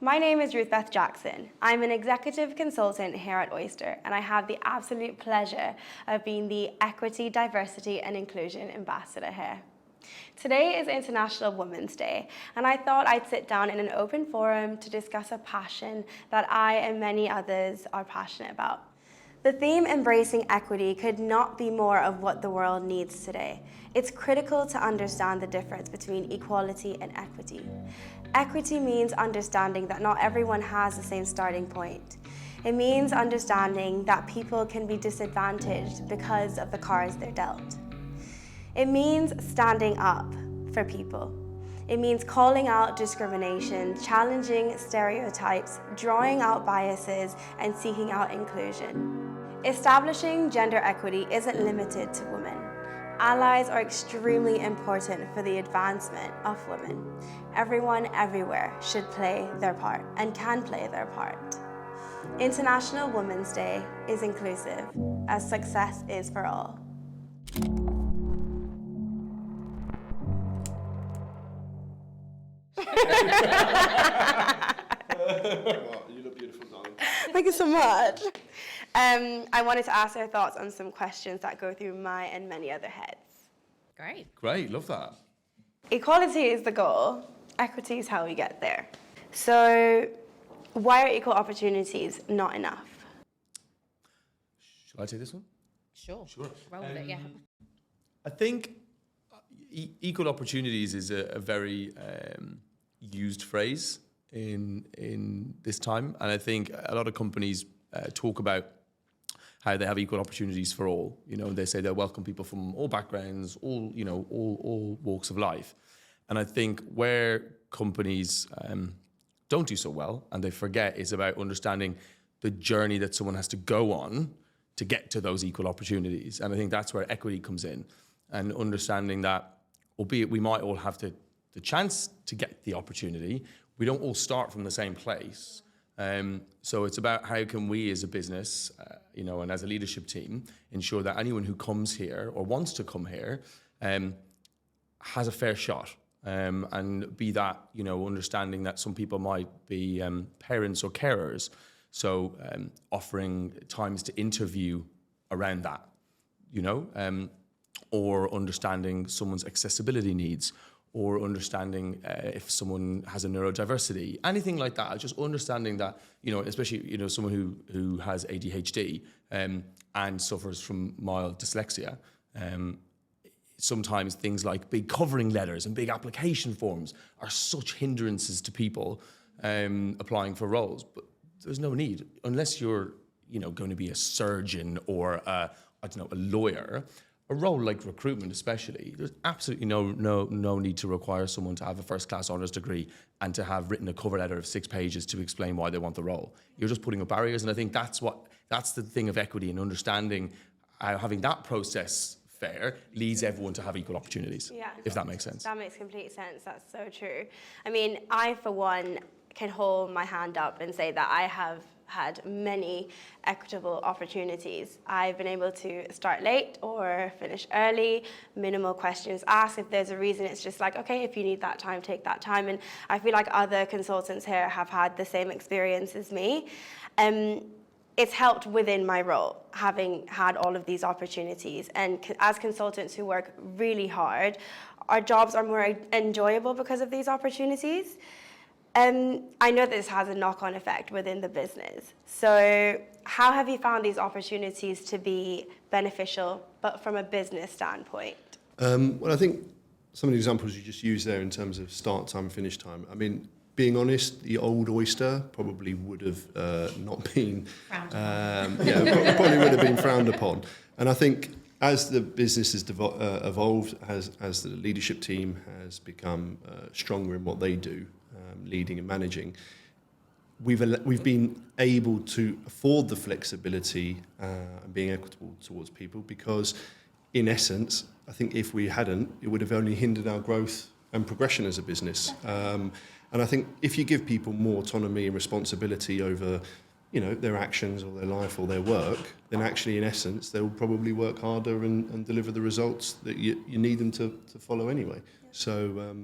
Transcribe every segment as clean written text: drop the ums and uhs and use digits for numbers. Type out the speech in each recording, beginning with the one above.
My name is Ruth-Beth Jackson. I'm an executive consultant here at Oyster, and I have the absolute pleasure of being the Equity, Diversity and Inclusion Ambassador here. Today is International Women's Day, and I thought I'd sit down in an open forum to discuss a passion that I and many others are passionate about. The theme embracing equity could not be more of what the world needs today. It's critical to understand the difference between equality and equity. Equity means understanding that not everyone has the same starting point. It means understanding that people can be disadvantaged because of the cards they're dealt. It means standing up for people. It means calling out discrimination, challenging stereotypes, drawing out biases, and seeking out inclusion. Establishing gender equity isn't limited to women. Allies are extremely important for the advancement of women. Everyone, everywhere should play their part and can play their part. International Women's Day is inclusive, as success is for all. Wow, you look beautiful, darling. Thank you so much. I wanted to ask your thoughts on some questions that go through my and many other heads. Great, love that. Equality is the goal. Equity is how we get there. So, why are equal opportunities not enough? Should I take this one? Sure. Roll with it, yeah. I think equal opportunities is a very used phrase in this time, and I think a lot of companies talk about how they have equal opportunities for all. You know, they say they welcome people from all backgrounds, all walks of life. And I think where companies don't do so well and they forget is about understanding the journey that someone has to go on to get to those equal opportunities. And I think that's where equity comes in, and understanding that, albeit we might all have the chance to get the opportunity, we don't all start from the same place. So it's about how can we as a business, and as a leadership team, ensure that anyone who comes here or wants to come here has a fair shot. And be that, understanding that some people might be parents or carers. So offering times to interview around that, or understanding someone's accessibility needs, or understanding if someone has a neurodiversity, anything like that. Just understanding that, especially, someone who has ADHD and suffers from mild dyslexia, sometimes things like big covering letters and big application forms are such hindrances to people applying for roles. But there's no need, unless you're, going to be a surgeon or a lawyer. A role like recruitment especially, there's absolutely no need to require someone to have a first-class honours degree and to have written a cover letter of 6 pages to explain why they want the role. You're just putting up barriers, and I think that's the thing of equity, and understanding how having that process fair leads everyone to have equal opportunities, if that makes sense. That makes complete sense. That's so true. I mean, I, for one, can hold my hand up and say that I have had many equitable opportunities. I've been able to start late or finish early, minimal questions asked. If there's a reason, it's just like, okay, if you need that time, take that time. And I feel like other consultants here have had the same experience as me. It's helped within my role, having had all of these opportunities. And as consultants who work really hard, our jobs are more enjoyable because of these opportunities. I know this has a knock-on effect within the business. So how have you found these opportunities to be beneficial, but from a business standpoint? Well, I think some of the examples you just used there in terms of start time, finish time. I mean, being honest, the old Oyster probably would have not been frowned upon. Probably would have been frowned upon. And I think as the business has evolved, as the leadership team has become stronger in what they do, leading and managing, we've been able to afford the flexibility and being equitable towards people, because in essence, I think if we hadn't, it would have only hindered our growth and progression as a business. And I think if you give people more autonomy and responsibility over, their actions or their life or their work, then actually in essence they'll probably work harder and deliver the results that you need them to follow anyway. So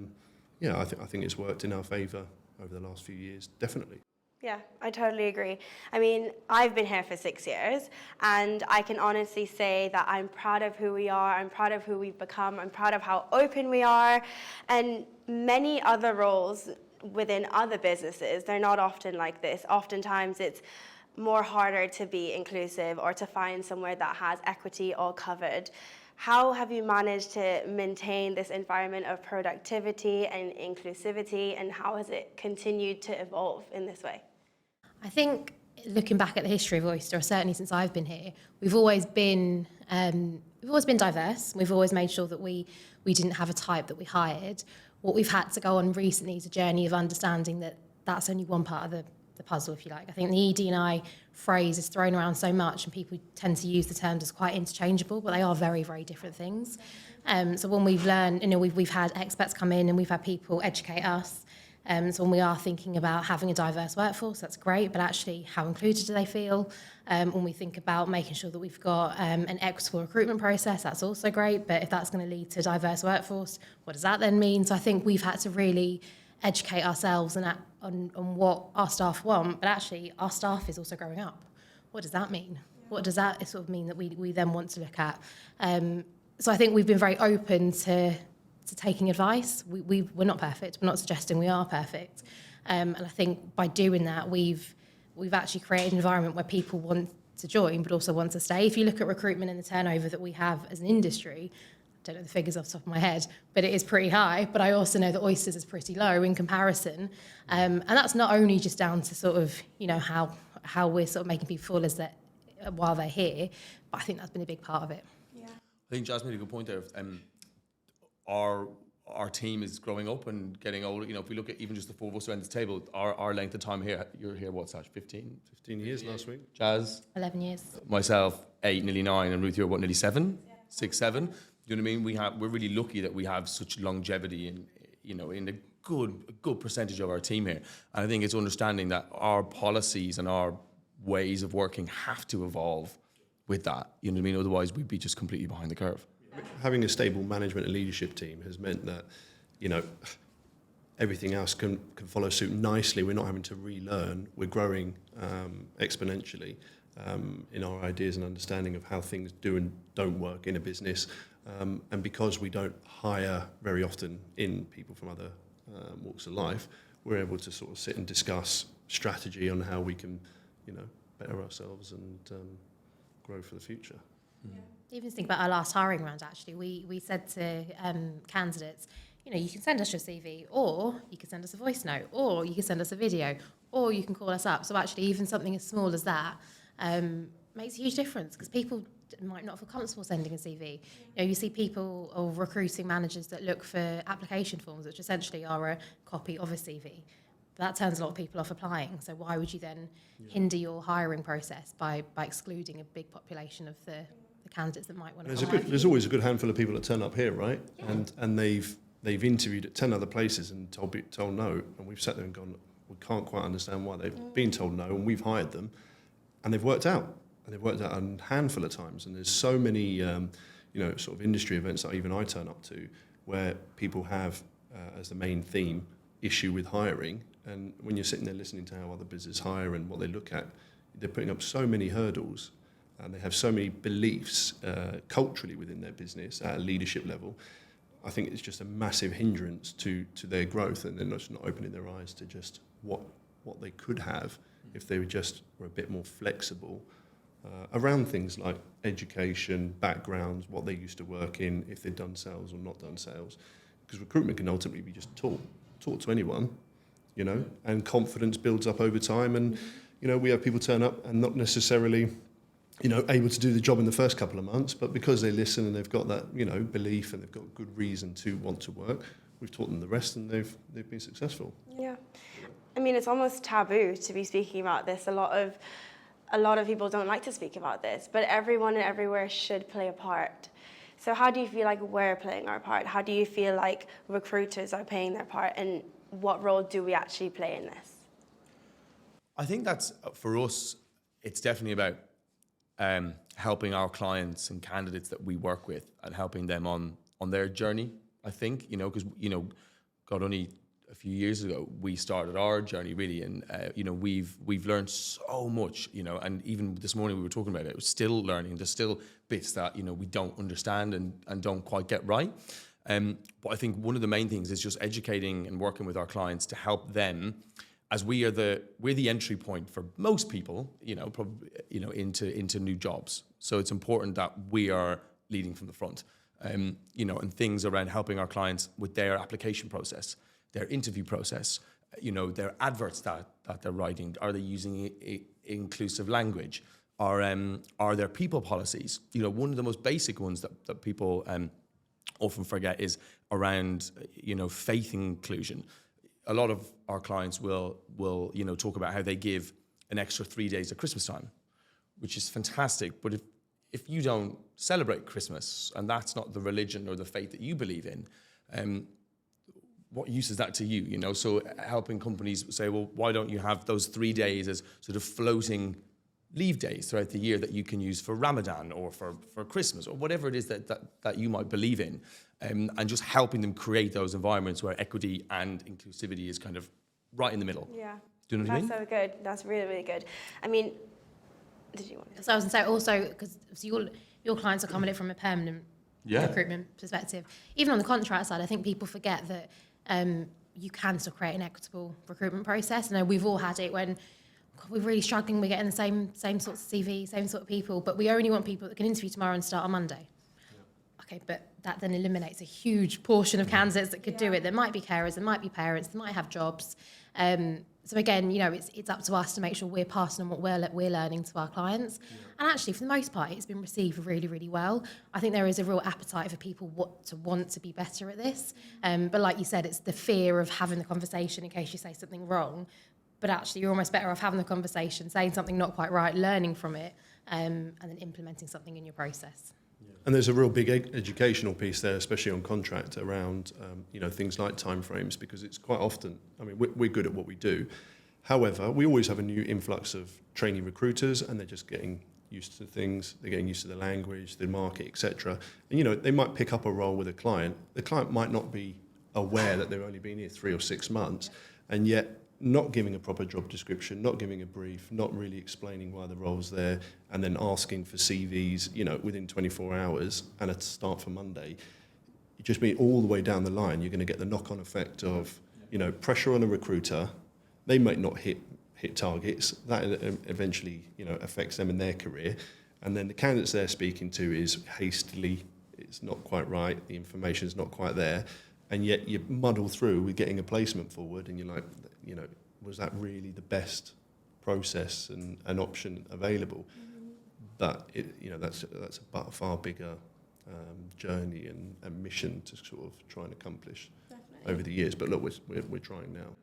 I think it's worked in our favour over the last few years, definitely. Yeah, I totally agree. I mean, I've been here for 6 years, and I can honestly say that I'm proud of who we are, I'm proud of who we've become, I'm proud of how open we are, and many other roles within other businesses, they're not often like this. Oftentimes it's more harder to be inclusive or to find somewhere that has equity all covered. How have you managed to maintain this environment of productivity and inclusivity, and how has it continued to evolve in this way? I think looking back at the history of Oyster, or certainly since I've been here, we've always been diverse. We've always made sure that we didn't have a type that we hired. What we've had to go on recently is a journey of understanding that that's only one part of the puzzle, if you like. I think the ED&I phrase is thrown around so much, and people tend to use the terms as quite interchangeable, but they are very, very different things. So when we've learned, we've had experts come in and we've had people educate us. So when we are thinking about having a diverse workforce, that's great, but actually how included do they feel? When we think about making sure that we've got an equitable recruitment process, that's also great, but if that's going to lead to a diverse workforce, what does that then mean? So I think we've had to really educate ourselves on what our staff want, but actually our staff is also growing up. What does that mean? What does that sort of mean that we then want to look at? So I think we've been very open to taking advice. We're not perfect. We're not suggesting we are perfect. And I think by doing that, we've actually created an environment where people want to join, but also want to stay. If you look at recruitment and the turnover that we have as an industry, I don't know the figures off the top of my head, but it is pretty high. But I also know that Oysters is pretty low in comparison. And that's not only just down to sort of, how we're sort of making people feel as that while they're here, but I think that's been a big part of it. Yeah. I think Jaspreet made a good point there. Our team is growing up and getting older. If we look at even just the four of us around the table, our length of time here, you're here, what's that, 15 years last week. Jazz? 11 years. Myself, 8, nearly 9, and Ruth, you're what, nearly 7? 6, 7? You know what I mean? We're really lucky that we have such longevity in a good percentage of our team here. And I think it's understanding that our policies and our ways of working have to evolve with that. You know what I mean? Otherwise, we'd be just completely behind the curve. Having a stable management and leadership team has meant that, everything else can follow suit nicely. We're not having to relearn. We're growing exponentially in our ideas and understanding of how things do and don't work in a business. And because we don't hire very often in people from other walks of life, we're able to sort of sit and discuss strategy on how we can, better ourselves and grow for the future. Yeah. Even think about our last hiring round, actually. We said to candidates, you can send us your CV, or you can send us a voice note, or you can send us a video, or you can call us up. So actually, even something as small as that makes a huge difference, because people might not feel comfortable sending a CV. You see people or recruiting managers that look for application forms, which essentially are a copy of a CV. That turns a lot of people off applying. So why would you then hinder your hiring process by excluding a big population of the candidates that might want to apply? There's always a good handful of people that turn up here, right? Yeah. And they've interviewed at 10 other places and told no, and we've sat there and gone, we can't quite understand why they've been told no, and we've hired them, and they've worked out. And they've worked out a handful of times, and there's so many, sort of industry events that even I turn up to, where people have as the main theme issue with hiring. And when you're sitting there listening to how other businesses hire and what they look at, they're putting up so many hurdles, and they have so many beliefs culturally within their business at a leadership level. I think it's just a massive hindrance to their growth, and they're just not opening their eyes to just what they could have if they were a bit more flexible around things like education, backgrounds, what they used to work in, if they'd done sales or not done sales. Because recruitment can ultimately be just taught to anyone, and confidence builds up over time. And, we have people turn up and not necessarily, able to do the job in the first couple of months, but because they listen and they've got that, belief and they've got good reason to want to work, we've taught them the rest and they've been successful. Yeah. I mean, it's almost taboo to be speaking about this. A lot of people don't like to speak about this, but everyone and everywhere should play a part. So how do you feel like we're playing our part? How do you feel like recruiters are playing their part, and what role do we actually play in this? I think that's, for us, it's definitely about helping our clients and candidates that we work with and helping them on their journey, I think, because, God, only a few years ago, we started our journey really, and we've learned so much, and even this morning we were talking about it. We're still learning. There's still bits that we don't understand and don't quite get right. But I think one of the main things is just educating and working with our clients to help them, as we're the entry point for most people, probably into new jobs. So it's important that we are leading from the front. And things around helping our clients with their application process, their interview process, their adverts that they're writing. Are they using inclusive language? Are there people policies? One of the most basic ones that people often forget is around, faith inclusion. A lot of our clients will talk about how they give an extra 3 days at Christmas time, which is fantastic. But if you don't celebrate Christmas and that's not the religion or the faith that you believe in, what use is that to you? So helping companies say, well, why don't you have those 3 days as sort of floating leave days throughout the year that you can use for Ramadan or for Christmas or whatever it is that you might believe in, and just helping them create those environments where equity and inclusivity is kind of right in the middle. Yeah. Do you know what I mean? That's so good. That's really, really good. I mean, did you want to? So I was going to say also, because your clients are coming in from a permanent recruitment perspective. Even on the contract side, I think people forget that you can still create an equitable recruitment process. I know we've all had it when we're really struggling, we're getting the same sorts of CV, same sort of people, but we only want people that can interview tomorrow and start on Monday. Okay, but that then eliminates a huge portion of candidates that could do it. There might be carers, there might be parents, they might have jobs. So again, it's up to us to make sure we're passing on what we're learning to our clients. And actually, for the most part, it's been received really, really well. I think there is a real appetite for people want to be better at this. But like you said, it's the fear of having the conversation in case you say something wrong. But actually, you're almost better off having the conversation, saying something not quite right, learning from it, and then implementing something in your process. And there's a real big educational piece there, especially on contract, around things like timeframes, because it's quite often, we're good at what we do. However, we always have a new influx of trainee recruiters, and they're just getting used to things, they're getting used to the language, the market, etc. And they might pick up a role with a client. The client might not be aware that they've only been here 3 or 6 months, and yet not giving a proper job description, not giving a brief, not really explaining why the role's there, and then asking for CVs, within 24 hours and a start for Monday. You just mean all the way down the line, you're going to get the knock-on effect of, pressure on a recruiter. They might not hit targets. That eventually, affects them in their career. And then the candidates they're speaking to is hastily, it's not quite right, the information's not quite there. And yet you muddle through with getting a placement forward, and you're like, was that really the best process and an option available? But that's a far bigger journey and mission to sort of try and accomplish over the years. But look, we're trying now.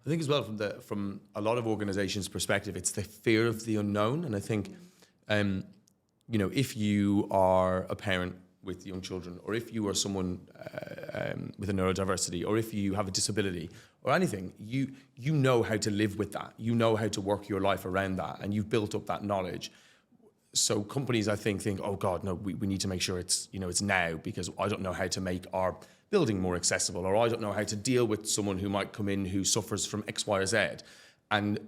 I think as well from a lot of organisations' perspective, it's the fear of the unknown, and I think if you are a parent with young children, or if you are someone with a neurodiversity, or if you have a disability or anything, you know how to live with that. You know how to work your life around that, and you've built up that knowledge. So companies, I think, oh God, no, we need to make sure it's now, because I don't know how to make our building more accessible, or I don't know how to deal with someone who might come in who suffers from X, Y, or Z. And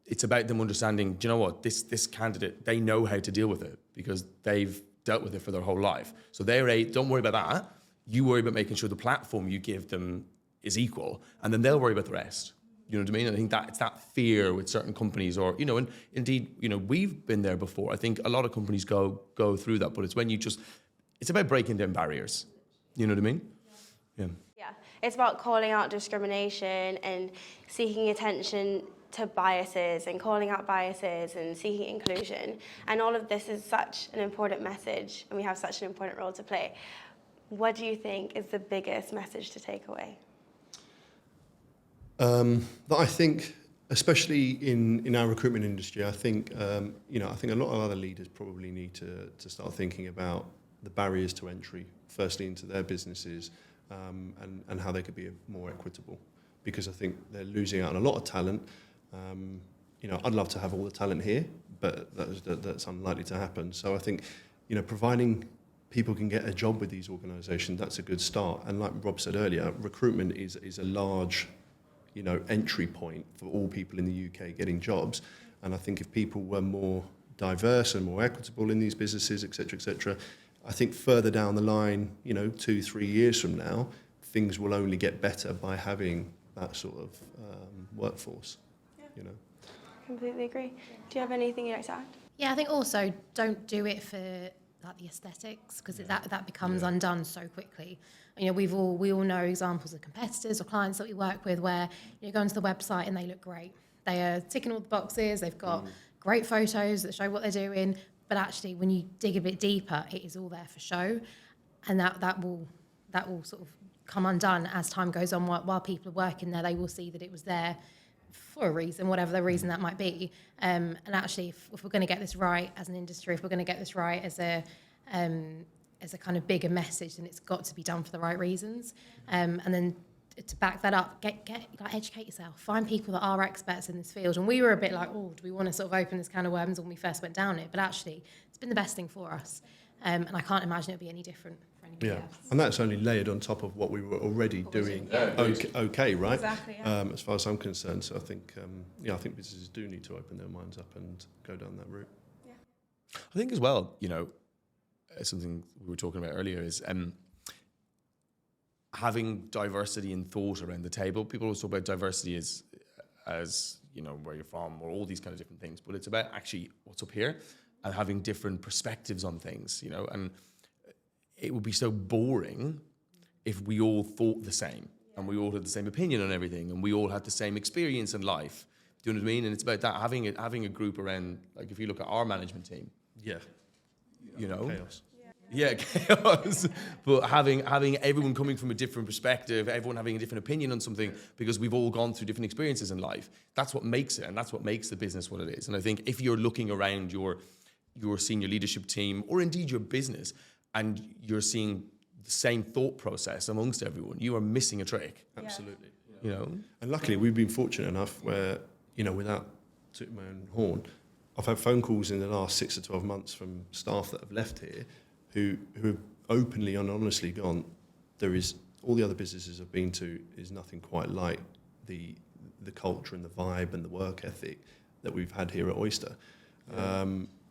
it's about them understanding, do you know what, this candidate, they know how to deal with it because they've dealt with it for their whole life. So don't worry about that. You worry about making sure the platform you give them is equal, and then they'll worry about the rest. You know what I mean? And I think that it's that fear with certain companies, or and indeed, we've been there before. I think a lot of companies go through that, but it's when it's about breaking down barriers. You know what I mean? Yeah. Yeah, it's about calling out discrimination and seeking attention to biases and calling out biases and seeking inclusion. And all of this is such an important message, and we have such an important role to play. What do you think is the biggest message to take away? That I think, especially in our recruitment industry, I think I think a lot of other leaders probably need to start thinking about the barriers to entry, firstly into their businesses, and how they could be more equitable, because I think they're losing out on a lot of talent. I'd love to have all the talent here, but that's unlikely to happen. So I think, providing people can get a job with these organisations, that's a good start. And like Rob said earlier, recruitment is a large, entry point for all people in the UK getting jobs. And I think if people were more diverse and more equitable in these businesses, et cetera, I think further down the line, 2-3 years from now, things will only get better by having that sort of workforce. Completely agree. Do you have anything you'd like to add? Yeah, I think also don't do it for like the aesthetics, because that becomes undone so quickly. We all know examples of competitors or clients that we work with where you go onto the website and they look great. They are ticking all the boxes. They've got great photos that show what they're doing, but actually, when you dig a bit deeper, it is all there for show, and that will sort of come undone as time goes on. While people are working there, they will see that it was there for a reason, whatever the reason that might be. And actually, if we're going to get this right as an industry, if we're going to get this right as a kind of bigger message, then it's got to be done for the right reasons. And then to back that up, educate yourself. Find people that are experts in this field. And we were a bit like, do we want to sort of open this can of worms when we first went down it? But actually, it's been the best thing for us. And I can't imagine it would be any different for anybody else. And that's only layered on top of what we were already doing okay, right? Exactly, As far as I'm concerned. So I think, I think businesses do need to open their minds up and go down that route. Yeah. I think as well, something we were talking about earlier is having diversity in thought around the table. People always talk about diversity as where you're from or all these kind of different things, but it's about actually what's up here and having different perspectives on things, and it would be so boring if we all thought the same and we all had the same opinion on everything and we all had the same experience in life. Do you know what I mean? And it's about that, having a group around, like if you look at our management team. Yeah. Chaos. Yeah, chaos. But having everyone coming from a different perspective, everyone having a different opinion on something, because we've all gone through different experiences in life. That's what makes it, and that's what makes the business what it is. And I think if you're looking around your senior leadership team, or indeed your business, and you're seeing the same thought process amongst everyone, you are missing a trick. Absolutely. And luckily, we've been fortunate enough where, without tooting my own horn, I've had phone calls in the last 6 to 12 months from staff that have left here who have openly and honestly gone, all the other businesses I've been to is nothing quite like the culture and the vibe and the work ethic that we've had here at Oyster.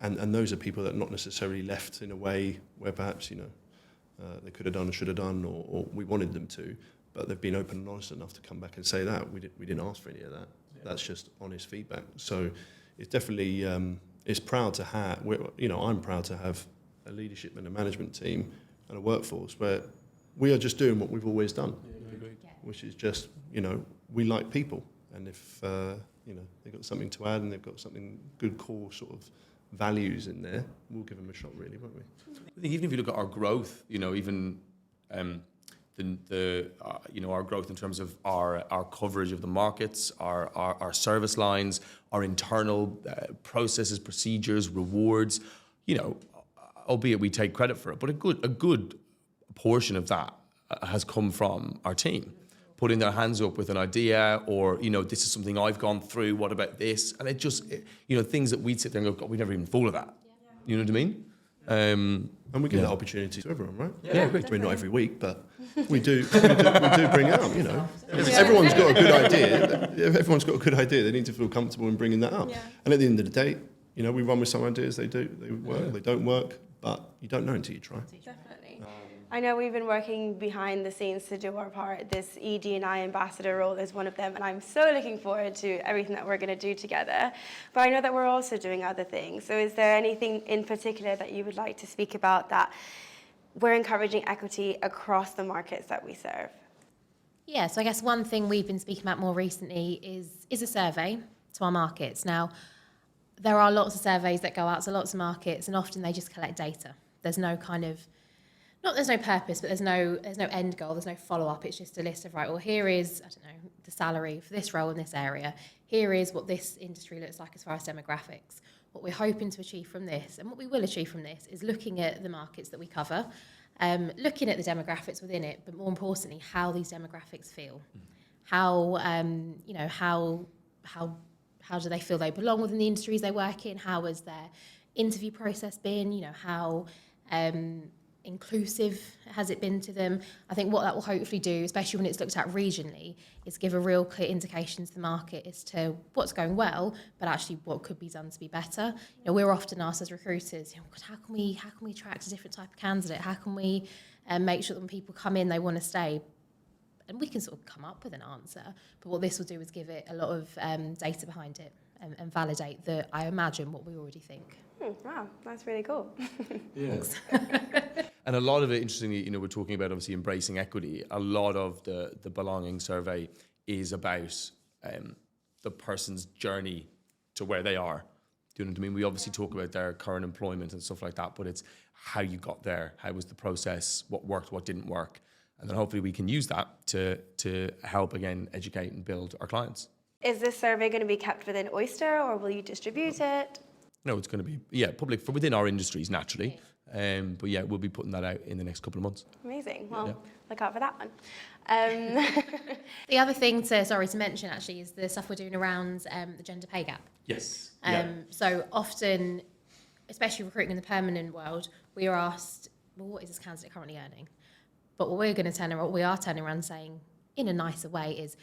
And those are people that are not necessarily left in a way where perhaps, they could have done or should have done or we wanted them to, but they've been open and honest enough to come back and say that. We didn't ask for any of that. That's just honest feedback. So it's definitely, it's proud to have, I'm proud to have a leadership and a management team and a workforce where we are just doing what we've always done, which is just, we like people. And if, they've got something to add and they've got something good core sort of values in there, we'll give them a shot really, won't we? I think even if you look at our growth, even our growth in terms of our coverage of the markets, our service lines, our internal processes, procedures, rewards, albeit we take credit for it, but a good portion of that has come from our team putting their hands up with an idea, or this is something I've gone through, what about this? And it just things that we'd sit there and go, God, we never even thought of that. You know what I mean? And we give that opportunity to everyone, right? Yeah, I mean, not every week, but we do bring it up, If everyone's got a good idea, if everyone's got a good idea, they need to feel comfortable in bringing that up. Yeah. And at the end of the day, we run with some ideas, they work, they don't work, but you don't know until you try. Definitely. I know we've been working behind the scenes to do our part. This ED and I Ambassador role is one of them, and I'm so looking forward to everything that we're going to do together. But I know that we're also doing other things. So is there anything in particular that you would like to speak about that we're encouraging equity across the markets that we serve? Yeah, so I guess one thing we've been speaking about more recently is a survey to our markets. Now, there are lots of surveys that go out to lots of markets, and often they just collect data. There's no kind of, there's no purpose, but there's no end goal, there's no follow-up. It's just a list of, right, well, here is, the salary for this role in this area. Here is what this industry looks like as far as demographics. What we're hoping to achieve from this, and what we will achieve from this, is looking at the markets that we cover, looking at the demographics within it, but more importantly, how these demographics feel. How do they feel they belong within the industries they work in? How has their interview process been? How inclusive has it been to them? I think what that will hopefully do, especially when it's looked at regionally, is give a real clear indication to the market as to what's going well, but actually what could be done to be better. We're often asked as recruiters, how can we attract a different type of candidate? How can we make sure that when people come in, they want to stay? And we can sort of come up with an answer, but what this will do is give it a lot of data behind it and validate that, I imagine, what we already think. Wow, that's really cool. Yeah. And a lot of it, interestingly, we're talking about obviously embracing equity. A lot of the belonging survey is about the person's journey to where they are. Do you know what I mean? We obviously talk about their current employment and stuff like that, but it's how you got there, how was the process, what worked, what didn't work. And then hopefully we can use that to help, again, educate and build our clients. Is this survey going to be kept within Oyster, or will you distribute it? No, it's going to be, public for within our industries, naturally. But yeah, we'll be putting that out in the next couple of months. Amazing. Well, look out for that one. The other thing to mention, actually, is the stuff we're doing around the gender pay gap. Yes. So often, especially recruiting in the permanent world, we are asked, well, what is this candidate currently earning? But what we are turning around saying, in a nicer way, is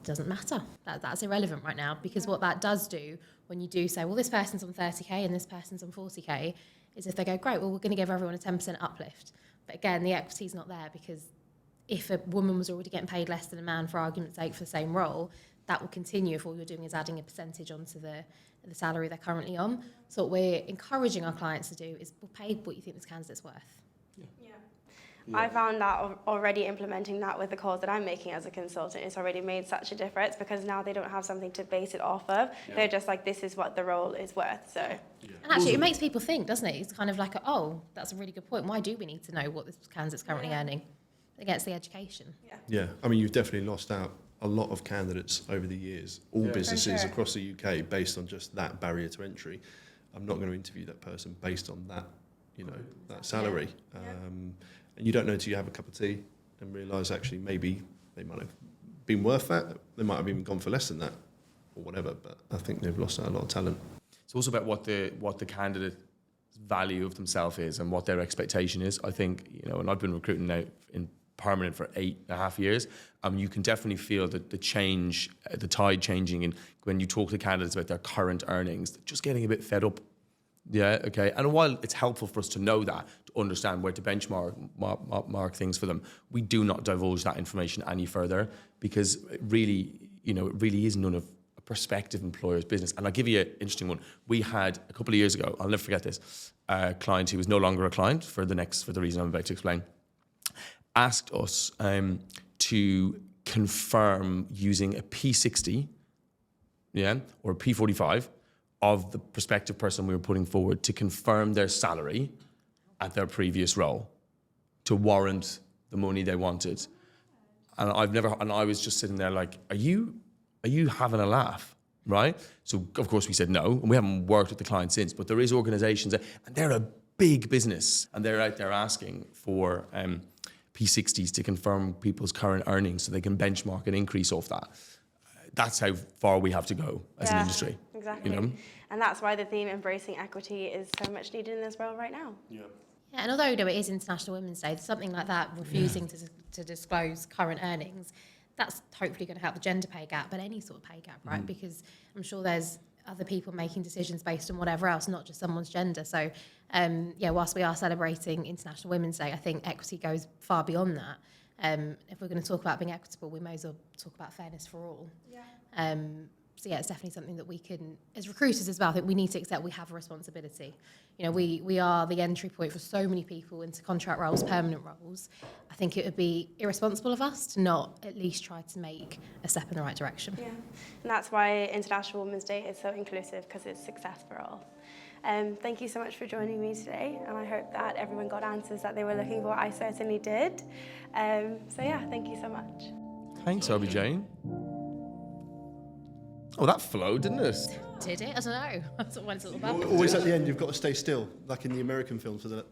doesn't matter. That's irrelevant right now, because what that does do when you do say, well, this person's on 30k and this person's on 40k, is if they go, great, well, we're going to give everyone a 10% uplift. But again, the equity's not there, because if a woman was already getting paid less than a man, for argument's sake, for the same role, that will continue if all you're doing is adding a percentage onto the salary they're currently on. So what we're encouraging our clients to do is, well, pay what you think this candidate's worth. Yeah. I found that already implementing that with the calls that I'm making as a consultant, it's already made such a difference, because now they don't have something to base it off of. They're just like, this is what the role is worth. So. And actually, it makes people think, doesn't it? It's kind of like, oh, that's a really good point. Why do we need to know what this candidate's currently earning? It gets the education. Yeah, I mean, you've definitely lost out a lot of candidates over the years, all businesses across the UK, based on just that barrier to entry. I'm not going to interview that person based on that, that salary. And you don't know until you have a cup of tea and realise actually maybe they might have been worth that. They might have even gone for less than that or whatever, but I think they've lost out a lot of talent. It's also about what the candidate's value of themselves is and what their expectation is. I think, and I've been recruiting now in permanent for 8.5 years, you can definitely feel that the change, the tide changing, and when you talk to candidates about their current earnings, they're just getting a bit fed up. Yeah, okay. And while it's helpful for us to know that, to understand where to benchmark things for them, we do not divulge that information any further, because it really is none of a prospective employer's business. And I'll give you an interesting one. We had, a couple of years ago, I'll never forget this, a client who was no longer a client for the reason I'm about to explain, asked us to confirm using a P60, or a P45, of the prospective person we were putting forward, to confirm their salary at their previous role to warrant the money they wanted. And I was just sitting there like, are you having a laugh, right? So of course we said no, and we haven't worked with the client since, but there is organizations, and they're a big business, and they're out there asking for P60s to confirm people's current earnings so they can benchmark and increase off that. That's how far we have to go as an industry. Exactly. And that's why the theme embracing equity is so much needed in this world right now. Yeah, and although it is International Women's Day, something like that, refusing to disclose current earnings, that's hopefully going to help the gender pay gap, but any sort of pay gap, right? Because I'm sure there's other people making decisions based on whatever else, not just someone's gender. So, whilst we are celebrating International Women's Day, I think equity goes far beyond that. If we're going to talk about being equitable, we may as well talk about fairness for all. So it's definitely something that we can, as recruiters as well, I think we need to accept we have a responsibility. We are the entry point for so many people into contract roles, permanent roles. I think it would be irresponsible of us to not at least try to make a step in the right direction. Yeah, and that's why International Women's Day is so inclusive, because it's success for all. Thank you so much for joining me today, and I hope that everyone got answers that they were looking for. I certainly did. Thank you so much. Thanks, Obi Jane. Oh, that flowed, didn't it? Did it? I don't know. That's what it's all about. Always at the end, you've got to stay still, like in the American films, isn't it?